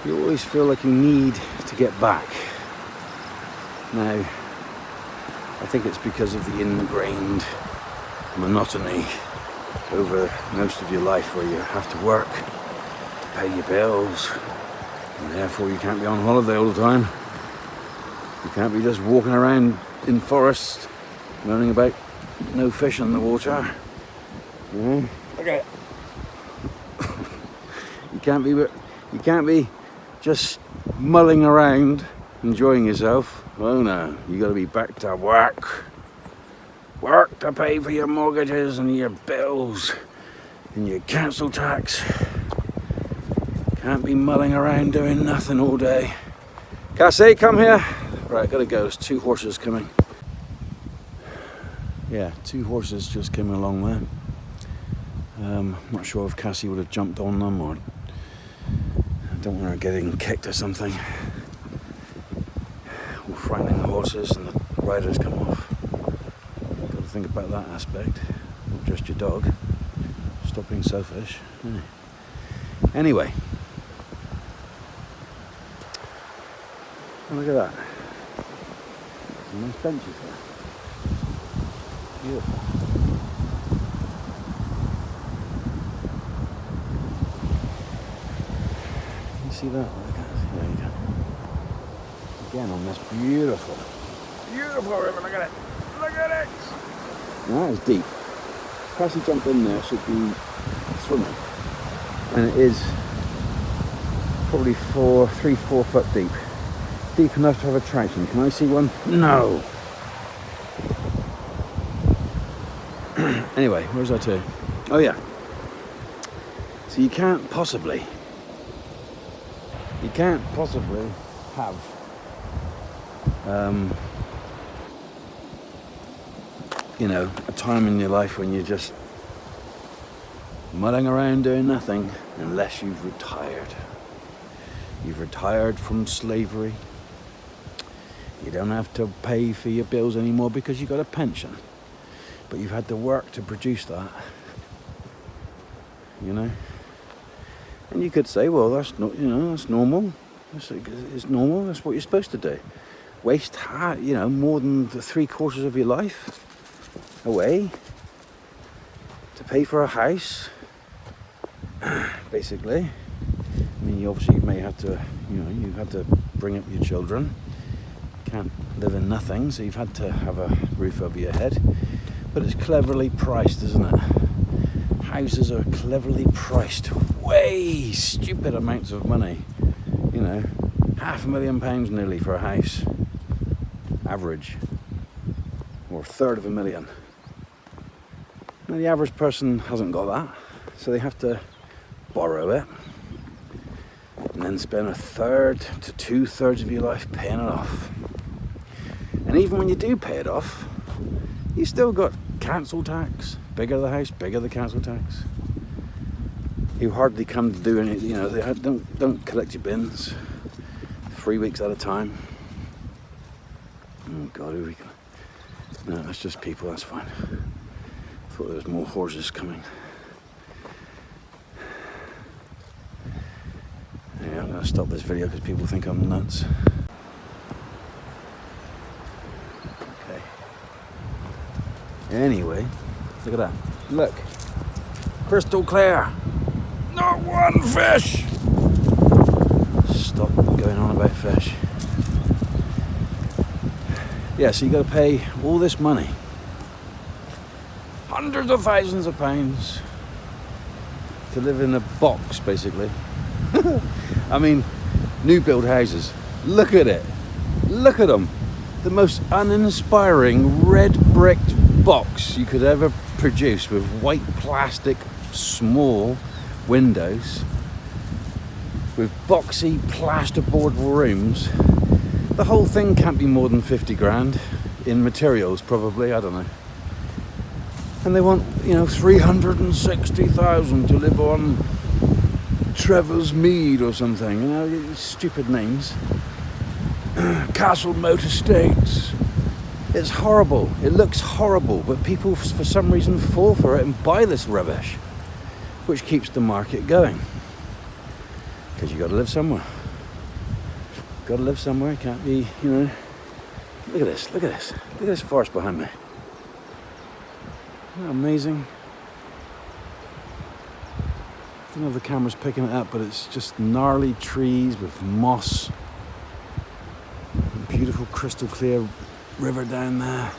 you always feel like you need to get back. Now, I think it's because of the ingrained monotony over most of your life where you have to work to pay your bills, and therefore you can't be on holiday all the time. You can't be just walking around in forests moaning about no fish in the water. Look at it. You can't be just mulling around enjoying yourself. Oh no, you got to be back to work. Work to pay for your mortgages and your bills and your council tax. Can't be mulling around doing nothing all day. Cassie, come here. Right, gotta go. There's 2 horses coming. Yeah, 2 horses just came along there. I'm not sure if Cassie would have jumped on them, or I don't want her getting kicked or something. We're frightening the horses and the riders come off. Got to think about that aspect, not just your dog. Stop being selfish. Anyway, look at that. Some nice benches there. Beautiful. You see that? There you go. Again on this beautiful river. Look at it. Look at it. Now that is deep. Cassie jumped in there, should be swimming, and it is probably 3-4 foot deep. Deep enough to have a traction. Can I see one? No. Anyway, where was I to? Oh yeah. So you can't possibly have a time in your life when you're just mulling around doing nothing unless you've retired. You've retired from slavery. You don't have to pay for your bills anymore because you've got a pension. But you've had to work to produce that. And you could say, well, that's not, that's normal. It's normal. That's what you're supposed to do. Waste, more than 3/4 of your life away to pay for a house, basically. I mean, you obviously may have to, you've had to bring up your children. Can't live in nothing, so you've had to have a roof over your head. But it's cleverly priced, isn't it? Houses are cleverly priced. Way stupid amounts of money. £500,000 nearly for a house. Average. Or $350,000. Now the average person hasn't got that. So they have to borrow it. And then spend 1/3 to 2/3 of your life paying it off. And even when you do pay it off, you still got council tax. Bigger the house, bigger the council tax. You hardly come to do anything. They don't collect your bins 3 weeks at a time. Oh God, who are we going? No, that's just people. That's fine. I thought there was more horses coming. Yeah, I'm going to stop this video because people think I'm nuts. Okay. Anyway, look at that. Look. Crystal clear. Not one fish. Stop going on about fish. Yeah, so you got to pay all this money. Hundreds of thousands of pounds to live in a box, basically. I mean, new build houses. Look at it. Look at them. The most uninspiring red bricked box you could ever produce, with white plastic small windows, with boxy plasterboard rooms. The whole thing can't be more than 50 grand in materials, probably. I don't know. And they want, 360,000 to live on Trevor's Mead or something, stupid names. Castle Moat Estates. It's horrible. It looks horrible, but people for some reason fall for it and buy this rubbish, which keeps the market going. Because you got to live somewhere. Got to live somewhere. Can't be, you know. Look at this. Look at this. Look at this forest behind me. Isn't that amazing? I don't know if the camera's picking it up, but it's just gnarly trees with moss. A beautiful crystal clear river down there.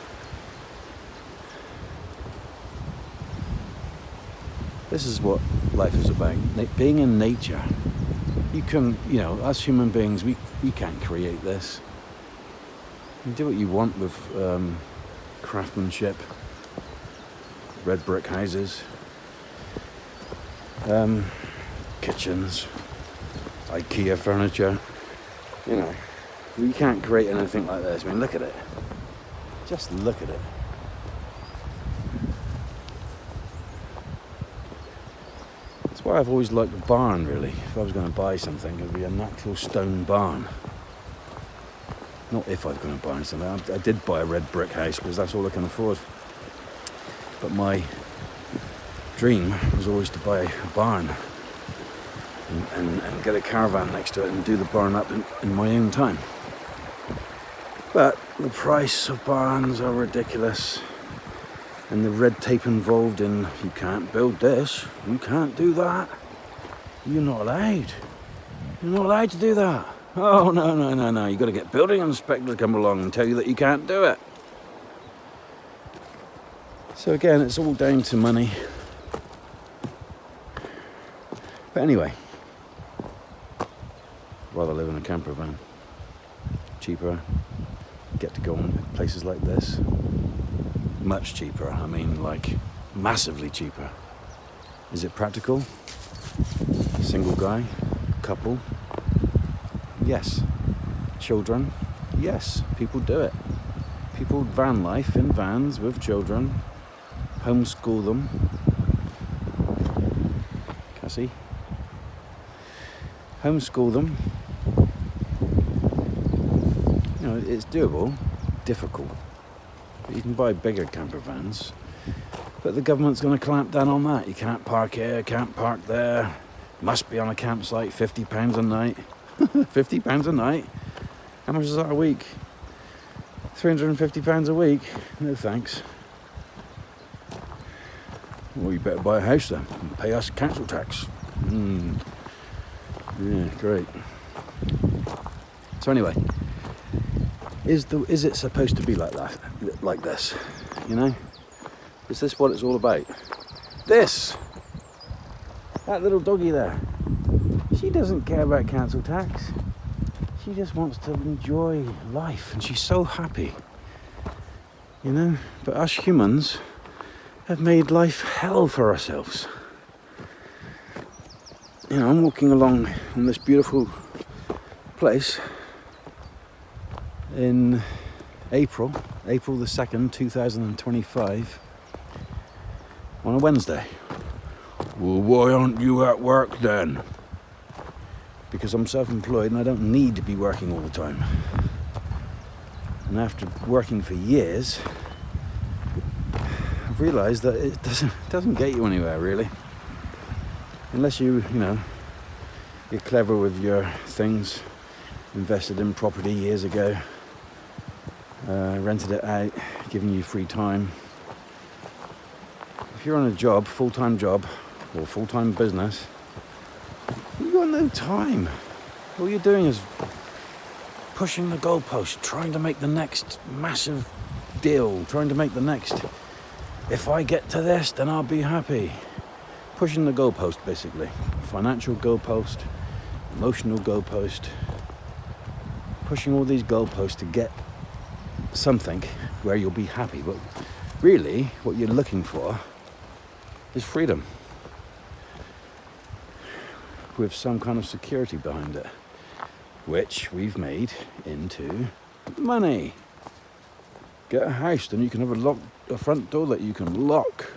This is what life is about. Being in nature. You can, you know, us human beings, we can't create this. You do what you want with craftsmanship, red brick houses, kitchens, IKEA furniture. You know, we can't create anything like this. I mean, look at it. Just look at it. That's why I've always liked a barn, really. If I was going to buy something, it would be a natural stone barn. Not if I was going to buy something. I did buy a red brick house because that's all I can afford. But my dream was always to buy a barn and get a caravan next to it and do the barn up in my own time. But the price of barns are ridiculous, and the red tape involved in you can't build this, you can't do that, you're not allowed to do that. Oh no, you've got to get building inspectors to come along and tell you that you can't do it. So again, it's all down to money. But anyway, rather live in a camper van. Cheaper, get to go on places like this. Much cheaper, I mean like massively cheaper. Is it practical? Single guy, couple? Yes. Children? Yes, people do it. People van life in vans with children, homeschool them. Cassie? Homeschool them. You know, it's doable, difficult. You can buy bigger camper vans, but the government's going to clamp down on that. You can't park here, can't park there, must be on a campsite, £50 a night. £50 a night? How much is that a week? £350 a week? No thanks. Well, you better buy a house then and pay us council tax. Yeah, great. So anyway, is it supposed to be like that? Like this? You know? Is this what it's all about? This! That little doggy there. She doesn't care about council tax. She just wants to enjoy life, and she's so happy. You know? But us humans have made life hell for ourselves. You know, I'm walking along in this beautiful place in April the 2nd, 2025, on a Wednesday. Well, why aren't you at work then? Because I'm self-employed and I don't need to be working all the time. And after working for years, I've realised that it doesn't get you anywhere, really. Unless you know, you're clever with your things, invested in property years ago, rented it out, giving you free time. If you're on a job, full-time job, or full-time business, you've got no time. All you're doing is pushing the goalpost, trying to make the next massive deal, trying to make the next, if I get to this, then I'll be happy. Pushing the goalpost, basically. Financial goalpost, emotional goalpost. Pushing all these goalposts to get something where you'll be happy. But really, what you're looking for is freedom. With some kind of security behind it. Which we've made into money. Get a house, then you can have a front door that you can lock.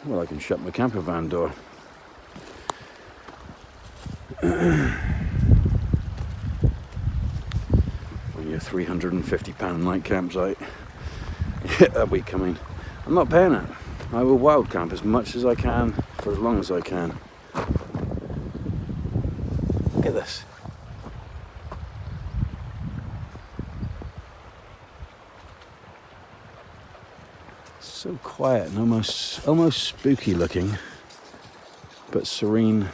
Well, I can shut my camper van door. When you're £350 a night campsite. A week, I mean. I'm not paying it. I will wild camp as much as I can for as long as I can. Look at this. So quiet and almost spooky looking, but serene.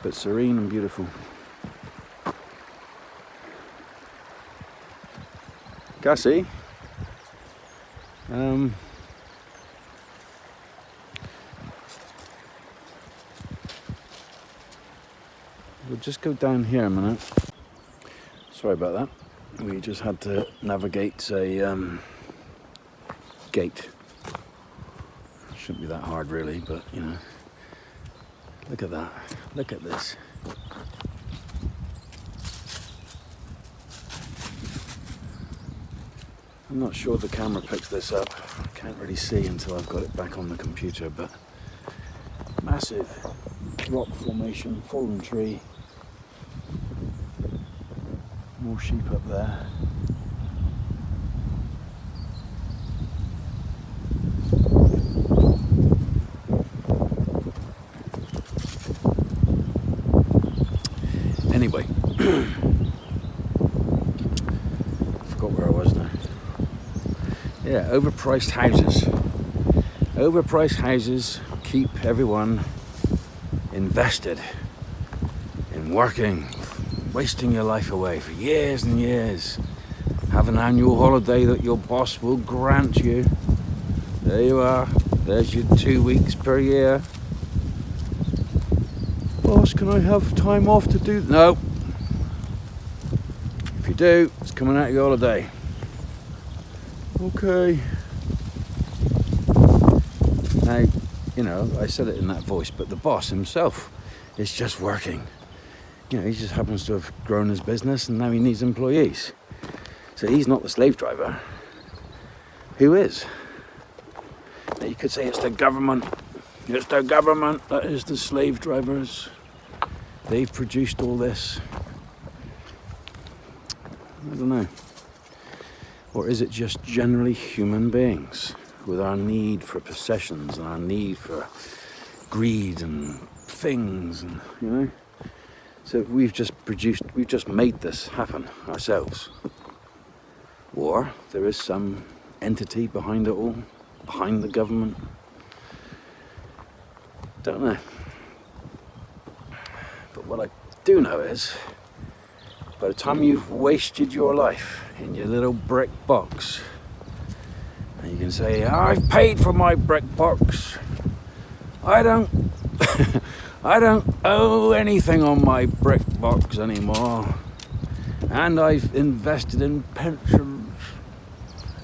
But serene and beautiful. Gussie, we'll just go down here a minute. Sorry about that. We just had to navigate a gate. Shouldn't be that hard really, but you know. Look at that. Look at this. I'm not sure the camera picks this up. I can't really see until I've got it back on the computer, but massive rock formation, fallen tree. More sheep up there. Anyway, I forgot where I was now. Yeah, overpriced houses. Overpriced houses keep everyone invested in working, wasting your life away for years and years. Have an annual holiday that your boss will grant you. There you are. There's your 2 weeks per year. Boss, can I have time off to do? No. If you do, it's coming out of your holiday. Okay. Now, you know, I said it in that voice, but the boss himself is just working. You know, he just happens to have grown his business and now he needs employees. So he's not the slave driver. Who is? Now you could say it's the government. It's the government that is the slave drivers. They've produced all this. I don't know. Or is it just generally human beings with our need for possessions and our need for greed and things and, you know? So we've just made this happen ourselves. Or there is some entity behind it all, behind the government. Don't know. But what I do know is, by the time you've wasted your life in your little brick box, and you can say, I've paid for my brick box. I don't owe anything on my brick box anymore. And I've invested in pensions.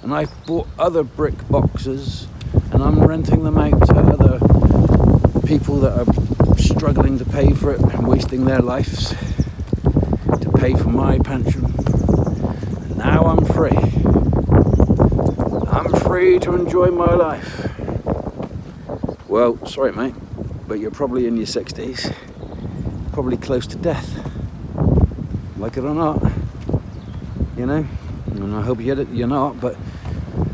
And I've bought other brick boxes and I'm renting them out to other people that are struggling to pay for it and wasting their lives to pay for my pension. And now I'm free. I'm free to enjoy my life. Well, sorry mate, but you're probably in your 60s, probably close to death, like it or not, you know, and I hope you're not, but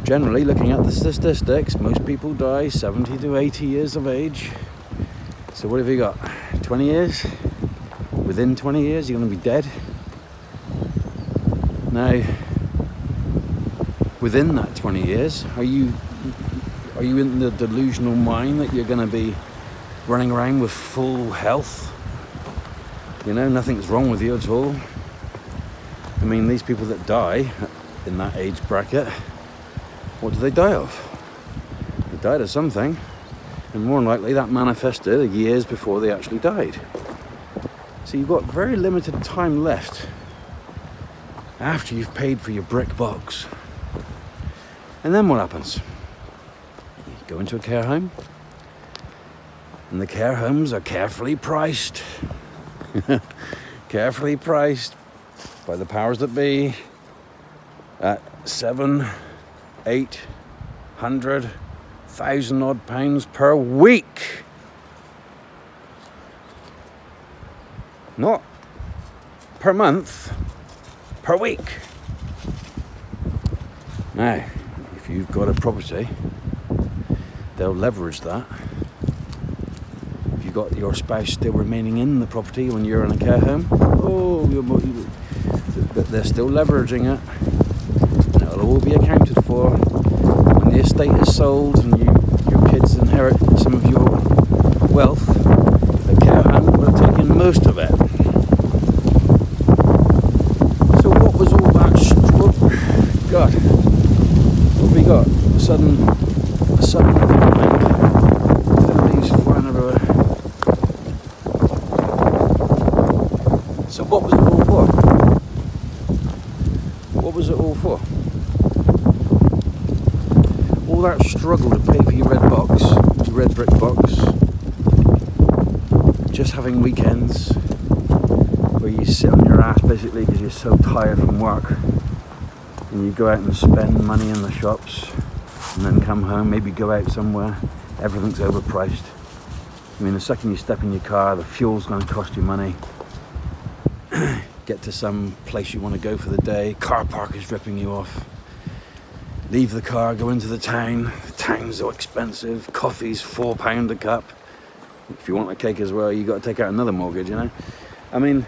generally looking at the statistics, most people die 70 to 80 years of age. So what have you got, 20 years? Within 20 years you're going to be dead. Now, within that 20 years, are you in the delusional mind that you're going to be running around with full health? You know, nothing's wrong with you at all. I mean, these people that die in that age bracket, what do they die of? They died of something, and more than likely that manifested years before they actually died. So you've got very limited time left after you've paid for your brick box. And then what happens? You go into a care home, and the care homes are carefully priced. Carefully priced by the powers that be at £700,000-800,000 odd pounds per week. Not per month, per week. Now, if you've got a property, they'll leverage that. If you've got your spouse still remaining in the property when you're in a care home, they're still leveraging it, and it'll all be accounted for. the estate is sold and your kids inherit some of your wealth, the care home will have taken most of it. So what was all that God, what have we got? A sudden wind. Leaves flying everywhere. So what was it all for? What was it all for? All that struggle to pay for your red brick box, just having weekends where you sit on your ass basically because you're so tired from work, and you go out and spend money in the shops and then come home, maybe go out somewhere, everything's overpriced. I mean, the second you step in your car, the fuel's going to cost you money. Get to some place you want to go for the day, car park is ripping you off. Leave the car, go into the town's so expensive, coffee's £4 a cup. If you want a cake as well, you got to take out another mortgage, you know. I mean,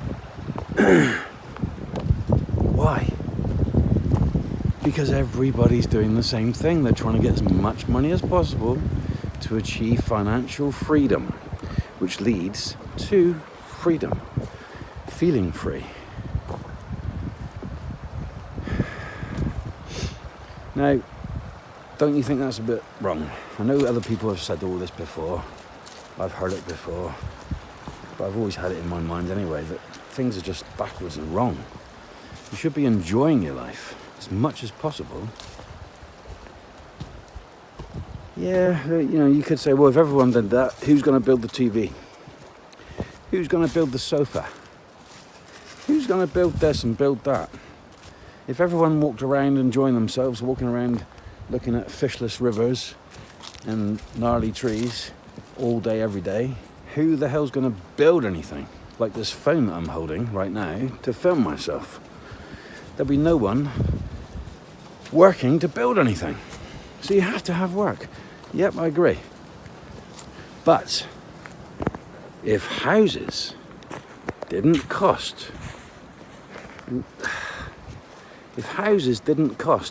why? Because everybody's doing the same thing. They're trying to get as much money as possible to achieve financial freedom, which leads to freedom, feeling free. Now, don't you think that's a bit wrong? I know other people have said all this before, I've heard it before, but I've always had it in my mind anyway, that things are just backwards and wrong. You should be enjoying your life as much as possible. Yeah, you know, you could say, well, if everyone did that, who's going to build the TV? Who's going to build the sofa? Who's going to build this and build that? If everyone walked around enjoying themselves, walking around looking at fishless rivers and gnarly trees all day, every day, who the hell's going to build anything? Like this phone that I'm holding right now to film myself. There'll be no one working to build anything. So you have to have work. Yep, I agree. But if houses didn't cost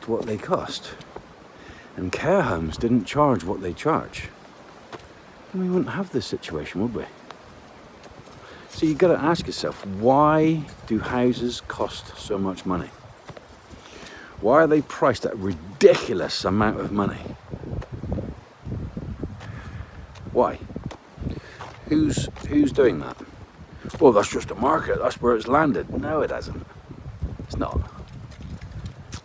what they cost, and care homes didn't charge what they charge, then we wouldn't have this situation, would we? So you've got to ask yourself, why do houses cost so much money? Why are they priced at a ridiculous amount of money? Why? Who's doing that? Well, that's just a market, that's where it's landed. No, it hasn't. It's not.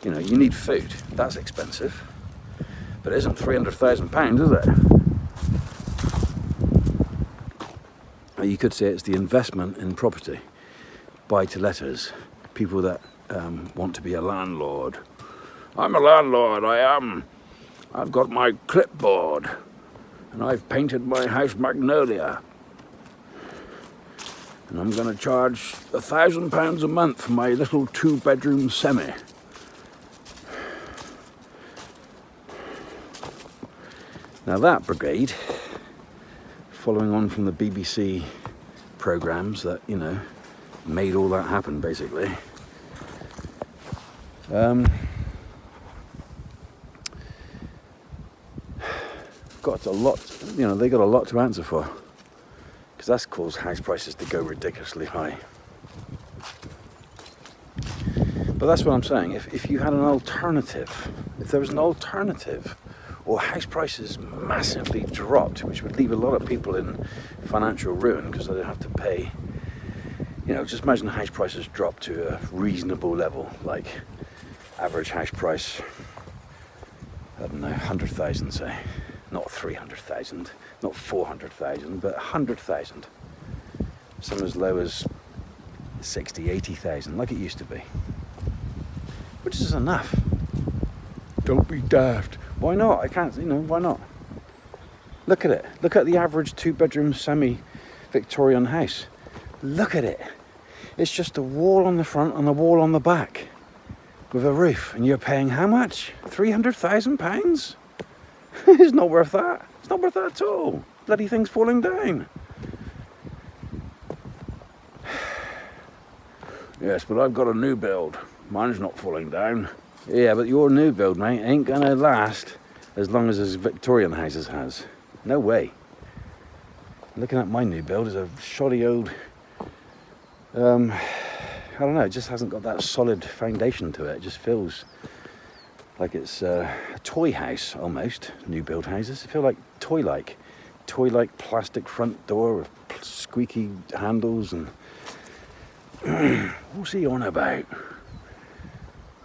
You know, you need food, that's expensive. But it isn't £300,000, is it? You could say it's the investment in property, buy-to-letters, people that want to be a landlord. I'm a landlord, I am. I've got my clipboard and I've painted my house magnolia. And I'm going to charge £1,000 a month for my little 2-bedroom semi. Now that brigade, following on from the BBC programmes that, you know, made all that happen basically, got a lot, you know, they got a lot to answer for, because that's caused house prices to go ridiculously high. But that's what I'm saying, if you had an alternative, if there was an alternative, or house prices massively dropped, which would leave a lot of people in financial ruin because they'd have to pay, you know, just imagine house prices drop to a reasonable level, like average house price, I don't know, 100,000 say, not 300,000, not 400,000, but 100,000. Some as low as 60, 80,000, like it used to be, which is enough. Don't be daft. Why not? I can't, you know, why not? Look at it. Look at the average 2-bedroom semi-Victorian house. Look at it. It's just a wall on the front and a wall on the back with a roof. And you're paying how much? £300,000? It's not worth that. It's not worth that at all. Bloody thing's falling down. Yes, but I've got a new build. Mine's not falling down. Yeah, but your new build, mate, ain't gonna last as long as Victorian houses has. No way. Looking at my new build is a shoddy old, I don't know, it just hasn't got that solid foundation to it. It just feels like it's a toy house almost. New build houses feel like toy-like plastic front door with squeaky handles and what's he on about?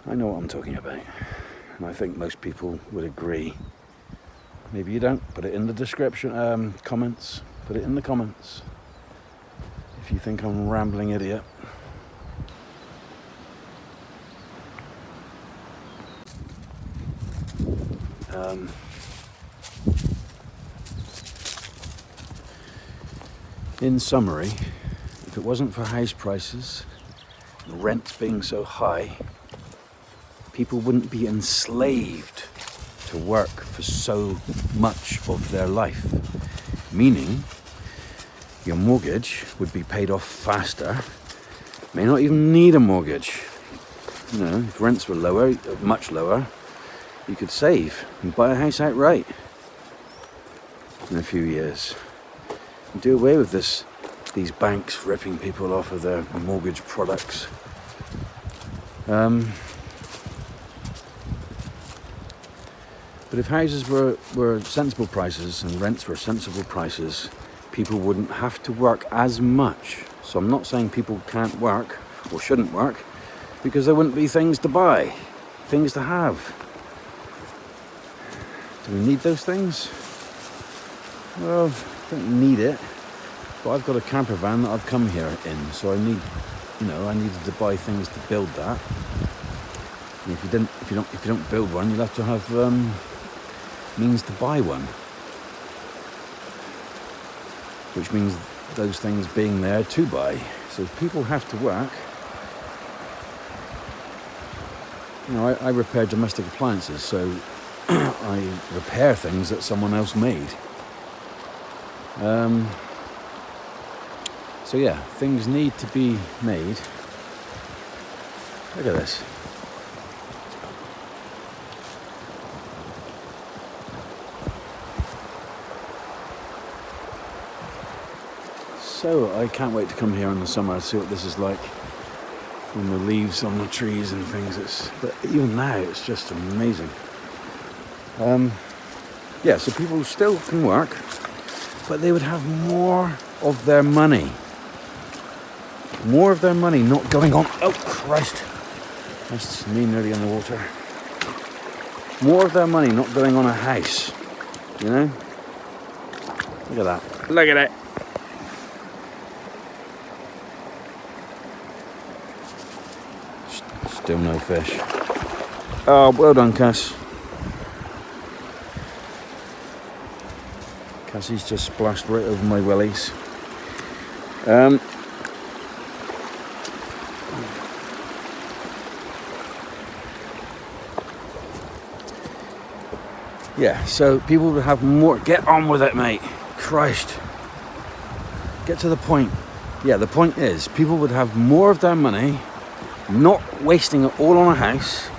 I know what I'm talking about, and I think most people would agree. Maybe you don't. Put it in the description, comments. Put it in the comments if you think I'm a rambling idiot. In summary, if it wasn't for house prices and rents being so high, people wouldn't be enslaved to work for so much of their life. Meaning, your mortgage would be paid off faster. May not even need a mortgage. You know, if rents were lower, much lower, you could save and buy a house outright in a few years. And do away with these banks ripping people off of their mortgage products. But if houses were sensible prices and rents were sensible prices, people wouldn't have to work as much. So I'm not saying people can't work or shouldn't work, because there wouldn't be things to buy, things to have. Do we need those things? Well, I don't need it, but I've got a camper van that I've come here in, so I needed to buy things to build that. And if you don't build one, you'll have to have means to buy one, which means those things being there to buy. So if people have to work, I repair domestic appliances, so I repair things that someone else made. So yeah, things need to be made. Look at this. So I can't wait to come here in the summer and see what this is like. When the leaves on the trees and things, but even now it's just amazing. Yeah, so people still can work, but they would have more of their money. More of their money not going on. Oh Christ, that's me nearly in the water. More of their money not going on a house. You know? Look at that. Look at it. Still no fish. Oh, well done, Cass. Cassie's just splashed right over my wellies. Yeah, so people would have more. Get on with it, mate. Christ. Get to the point. Yeah, the point is, people would have more of their money, not wasting it all on a house,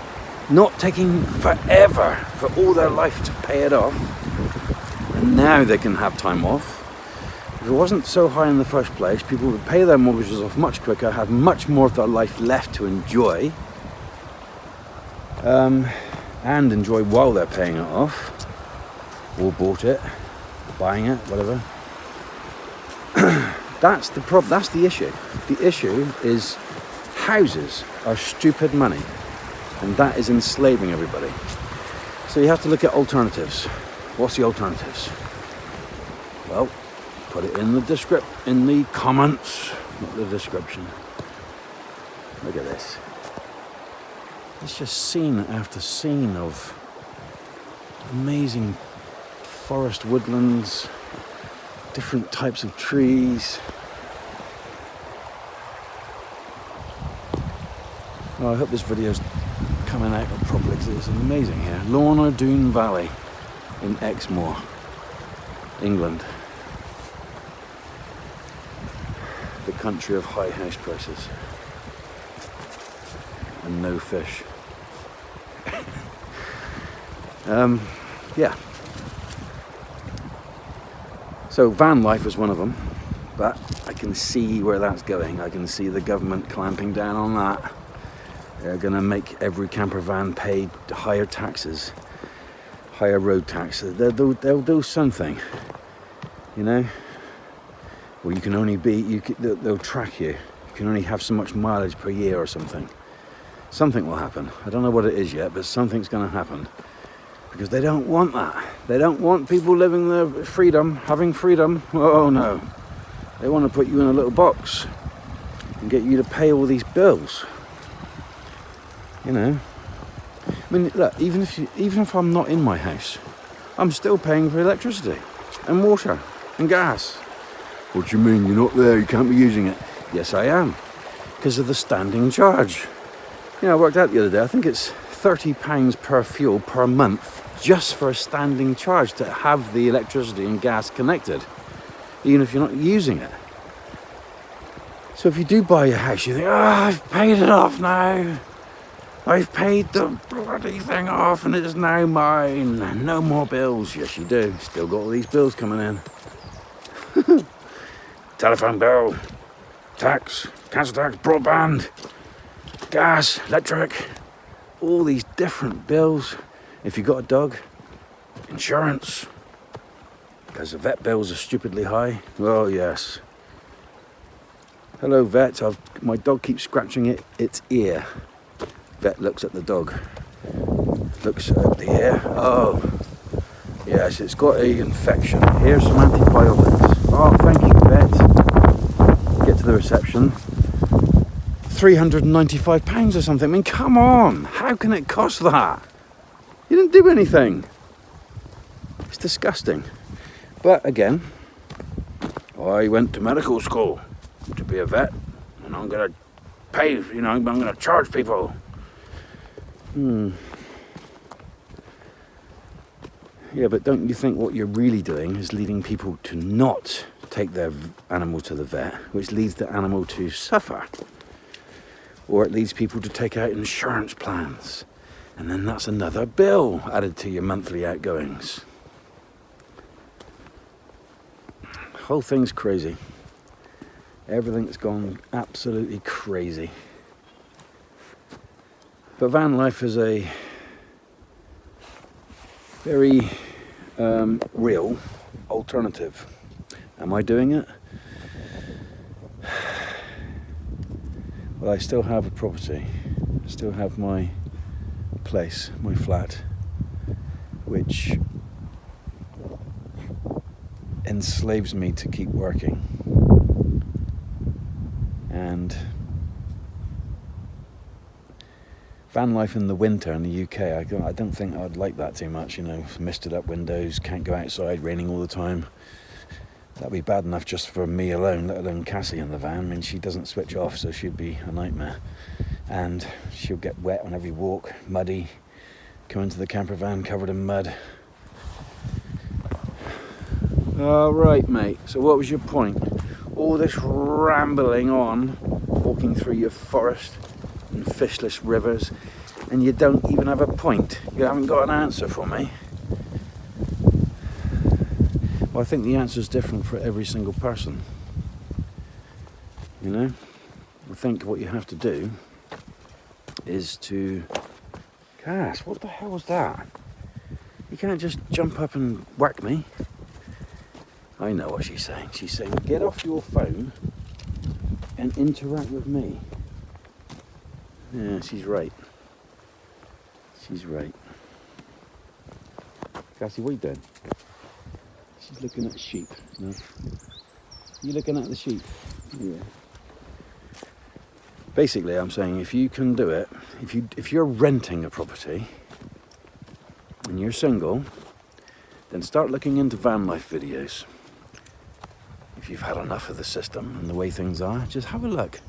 not taking forever for all their life to pay it off, and now they can have time off. If it wasn't so high in the first place, people would pay their mortgages off much quicker, have much more of their life left to enjoy, and enjoy while they're paying it off, or bought it, buying it, whatever. That's the problem. That's the issue. The issue is houses are stupid money, and that is enslaving everybody. So you have to look at alternatives. What's the alternatives? Well, put it in the comments, not the description. Look at this. It's just scene after scene of amazing forest woodlands, different types of trees. Oh, I hope this video's coming out properly because it's amazing here. Lorna Doone Valley in Exmoor, England. The country of high house prices and no fish. yeah. So van life is one of them, but I can see where that's going. I can see the government clamping down on that. They're going to make every camper van pay higher taxes, higher road taxes. They'll do something, you know. Well, you can only they'll track you. You can only have so much mileage per year or something. Something will happen. I don't know what it is yet, but something's going to happen. Because they don't want that. They don't want people living their freedom, having freedom. Oh no. They want to put you in a little box and get you to pay all these bills. You know. I mean, look, even if I'm not in my house, I'm still paying for electricity and water and gas. What do you mean? You're not there, you can't be using it. Yes, I am. Because of the standing charge. You know, I worked out the other day, I think it's £30 per fuel per month just for a standing charge to have the electricity and gas connected, even if you're not using it. So if you do buy a house, you think, I've paid it off now. I've paid the bloody thing off and it is now mine. No more bills. Yes, you do. Still got all these bills coming in. Telephone bill, tax, council tax, broadband, gas, electric, all these different bills. If you've got a dog, insurance, because the vet bills are stupidly high. Oh yes. Hello vet, my dog keeps scratching its ear. Vet looks at the dog, looks at the ear. Oh, yes, it's got an infection. Here's some antibiotics. Oh, thank you vet. Get to the reception. £395 or something. I mean, come on, how can it cost that? You didn't do anything. It's disgusting. But again, I went to medical school to be a vet, and I'm going to pay, you know, I'm going to charge people. Yeah, but don't you think what you're really doing is leading people to not take their animal to the vet, which leads the animal to suffer? Or it leads people to take out insurance plans. And then that's another bill added to your monthly outgoings. Whole thing's crazy. Everything's gone absolutely crazy. But van life is a very real alternative. Am I doing it? Well, I still have a property. I still have my place, my flat, which enslaves me to keep working. And van life in the winter in the UK, I don't think I'd like that too much, you know, misted up windows, can't go outside, raining all the time. That'd be bad enough just for me alone, let alone Cassie in the van. I mean, she doesn't switch off, so she'd be a nightmare. And she'll get wet on every walk, muddy, come into the camper van covered in mud. All right, mate, so what was your point? All this rambling on, walking through your forest and fishless rivers, and you don't even have a point. You haven't got an answer for me. Well, I think the answer is different for every single person. You know, I think what you have to do is to... Cass, what the hell was that? You can't just jump up and whack me. I know what she's saying. She's saying, get off your phone and interact with me. Yeah, she's right. She's right. Cassie, what are you doing? She's looking at sheep. No? You looking at the sheep? Yeah. Basically, I'm saying if you can do it, if you're renting a property and you're single, then start looking into van life videos. If you've had enough of the system and the way things are, just have a look.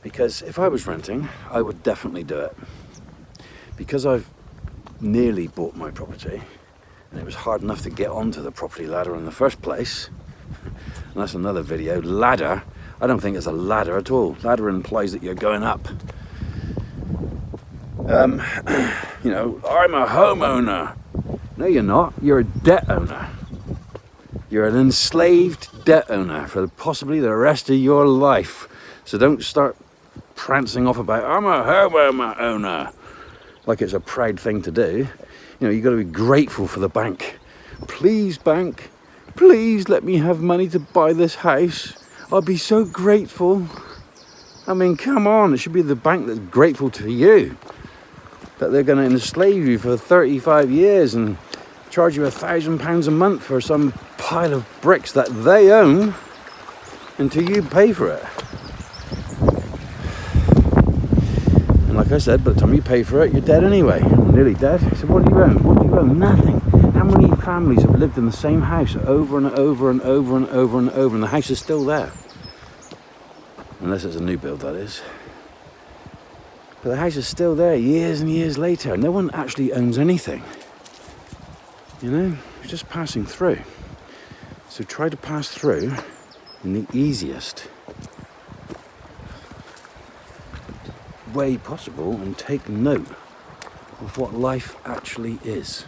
Because if I was renting, I would definitely do it. Because I've nearly bought my property, and it was hard enough to get onto the property ladder in the first place. And that's another video. Ladder, I don't think it's a ladder at all. Ladder implies that you're going up. You know, I'm a homeowner. No, you're not. You're a debt owner. You're an enslaved debt owner for possibly the rest of your life. So don't start prancing off about, I'm a homeowner owner, like it's a proud thing to do. You know, you've got to be grateful for the bank. Please, bank, please let me have money to buy this house. I'll be so grateful. I mean, come on, it should be the bank that's grateful to you that they're going to enslave you for 35 years and charge you £1,000 a month for some pile of bricks that they own until you pay for it. And like I said, by the time you pay for it, you're dead anyway. I'm nearly dead. So what do you own? What do you own? Nothing. How many families have lived in the same house over and over and over and over and over, and the house is still there? Unless it's a new build, that is. But the house is still there years and years later. No one actually owns anything. You know, you're just passing through. So try to pass through in the easiest way possible and take note of what life actually is.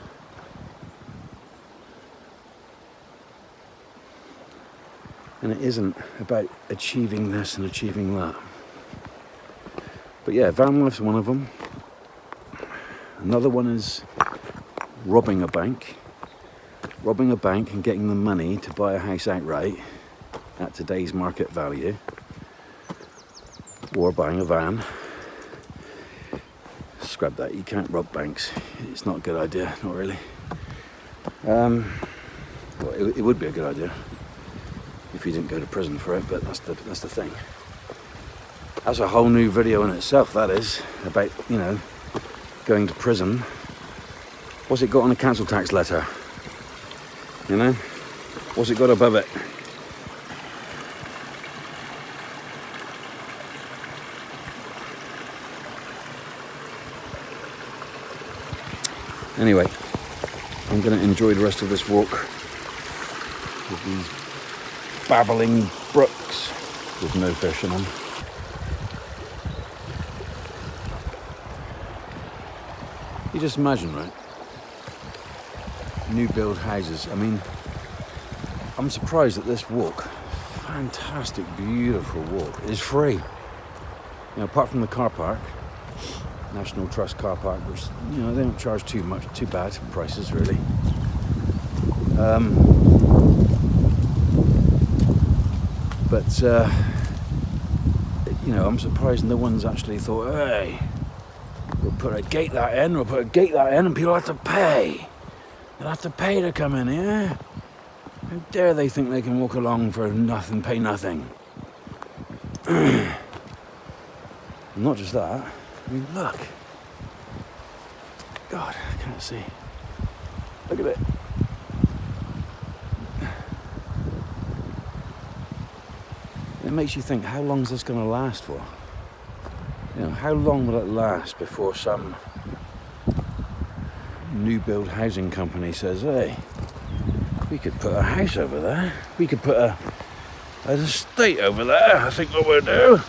And it isn't about achieving this and achieving that. But yeah, Vanlife's one of them. Another one is robbing a bank and getting the money to buy a house outright at today's market value, or buying a van. Scrap that, you can't rob banks. It's not a good idea, not really. Well, it would be a good idea if you didn't go to prison for it, but that's the thing. That's a whole new video in itself, that is, about, you know, going to prison. What's it got on a council tax letter? You know? What's it got above it? Anyway, I'm going to enjoy the rest of this walk with these babbling brooks with no fish in them. You just imagine, right? New build houses. I mean, I'm surprised that this walk, fantastic, beautiful walk, is free. You know, apart from the car park, National Trust car park, which, you know, they don't charge too bad prices, really. But you know, I'm surprised no one's actually thought, hey, we'll put a gate that in, and people have to pay. They'll have to pay to come in here. How dare they think they can walk along for nothing, pay nothing. And not just that, I mean, look. God, I can't see. Look at it. It makes you think, how long is this going to last for? You know, how long will it last before some new build housing company says, hey, we could put a house over there. We could put an estate over there. I think what we'll do.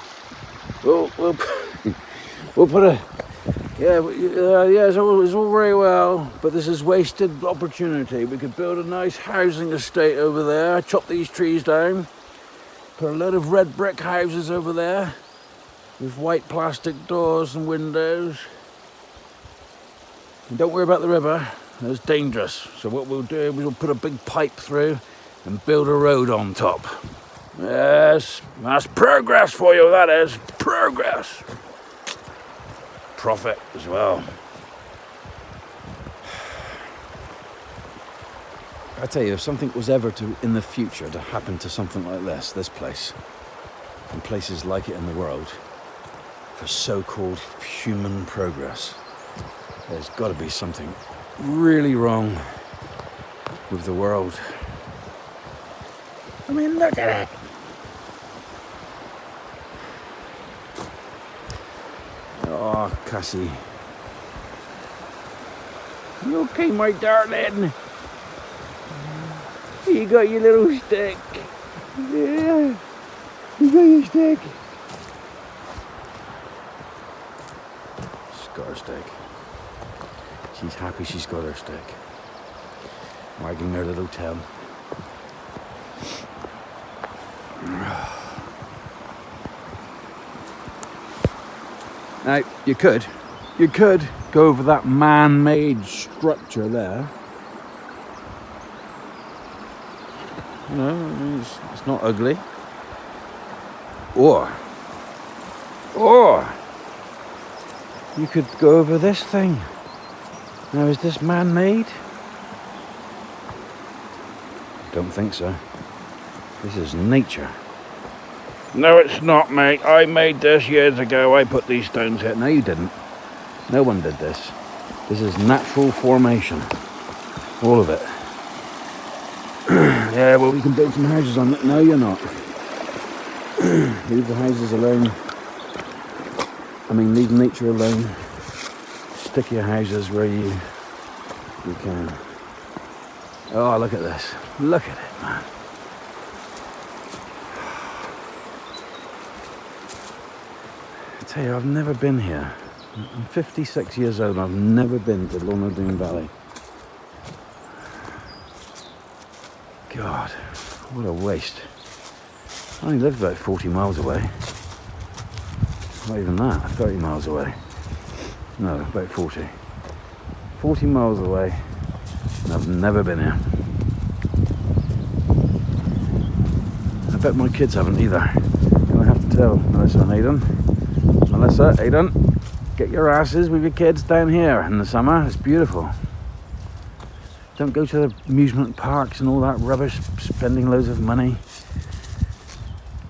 We'll put a, it's all very well, but this is wasted opportunity. We could build a nice housing estate over there, chop these trees down, put a load of red brick houses over there with white plastic doors and windows. And don't worry about the river, it's dangerous. So what we'll do is we'll put a big pipe through and build a road on top. Yes, that's progress for you, that is. Progress. Profit as well. I tell you, if something was ever to, in the future, to happen to something like this place, and places like it in the world, for so-called human progress, there's got to be something really wrong with the world. I mean, look at it. Oh, Cassie. You okay, my darling? You got your little stick. Yeah. You got your stick. She's got her stick. She's happy she's got her stick. wagging their little tail. Now, you could go over that man-made structure there. You know, it's not ugly. Or you could go over this thing. Now, is this man-made? Don't think so. This is nature. No, it's not, mate. I made this years ago. I put these stones here. No, you didn't. No one did this. This is natural formation. All of it. Yeah, well, we can build some houses on it. No, you're not. Leave the houses alone. I mean, leave nature alone. Stick your houses where you can. Oh, look at this. Look at it, man. I tell you, I've never been here. I'm 56 years old and I've never been to Lorna Doone Valley. God, what a waste. I only live about 40 miles away. Not even that, 30 miles away. No, about 40. 40 miles away, and I've never been here. I bet my kids haven't either. Gonna have to tell Melissa and Aidan. Melissa, Aidan, get your asses with your kids down here in the summer. It's beautiful. Don't go to the amusement parks and all that rubbish, spending loads of money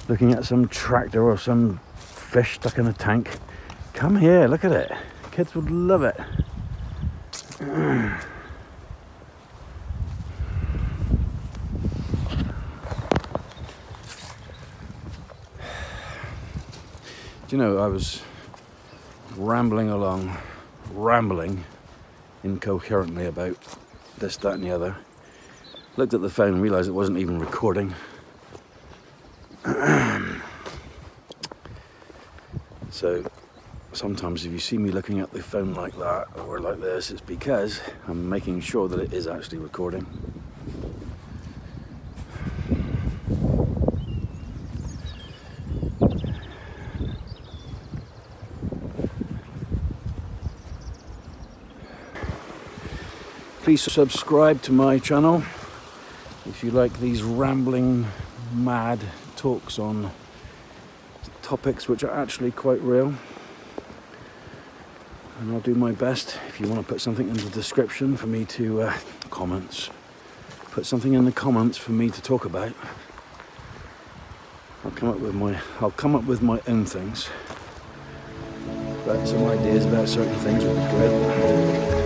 looking at some tractor or some fish stuck in a tank. Come here, look at it. Kids would love it. Do you know, I was rambling incoherently about this, that and the other. Looked at the phone and realised it wasn't even recording. So sometimes if you see me looking at the phone like that or like this, it's because I'm making sure that it is actually recording. Please subscribe to my channel if you like these rambling, mad talks on topics which are actually quite real. And I'll do my best, if you want to put something in the description for me to put something in the comments for me to talk about. I'll come up with my own things, but some ideas about certain things would be great.